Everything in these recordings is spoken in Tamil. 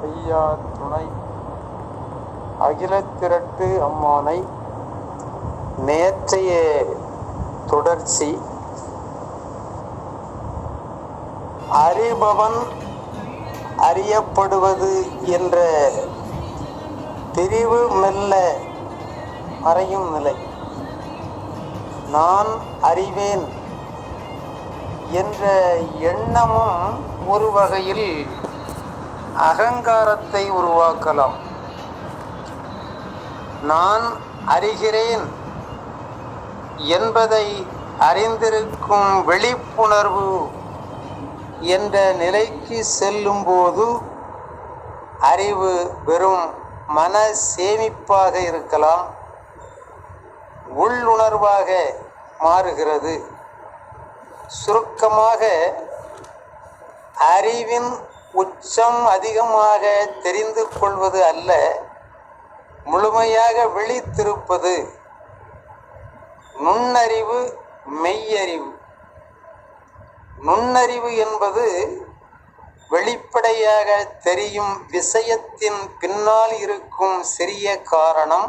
ஐயார் துணை அகிலத்திரட்டு அம்மானை நேற்றைய தொடர்ச்சி. அறிபவன் அறியப்படுவது என்ற பிரிவு மெல்ல மறையும் நிலை. நான் அறிவேன் என்ற எண்ணமும் ஒரு வகையில் அகங்காரத்தை உருவாக்கலாம். நான் அறிகிறேன் என்பதை அறிந்திருக்கும் விழிப்புணர்வு என்ற நிலைக்கு செல்லும்போது அறிவு வெறும் மன சேமிப்பாக இருக்கலாம், உள்ளுணர்வாக மாறுகிறது. சுருக்கமாக, அறிவின் உச்சம் அதிகமாக தெரிந்து கொள்வது அல்ல, முழுமையாக விழித்திருப்பது. நுண்ணறிவு, மெய்யறிவு. நுண்ணறிவு என்பது வெளிப்படையாக தெரியும் விஷயத்தின் பின்னால் இருக்கும் சிறிய காரணம்,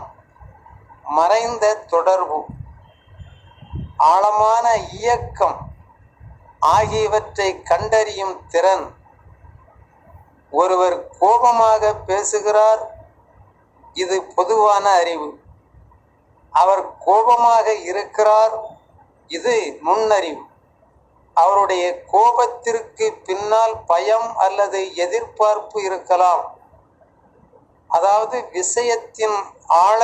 மறைந்த தொடர்பு, ஆழமான இயக்கம் ஆகியவற்றை கண்டறியும் திறன். ஒருவர் கோபமாக பேசுகிறார், இது பொதுவான அறிவு. அவர் கோபமாக இருக்கிறார், இது நுண்ணறிவு. அவருடைய கோபத்திற்கு பின்னால் பயம் அல்லது எதிர்பார்ப்பு இருக்கலாம். அதாவது விஷயத்தின் ஆழ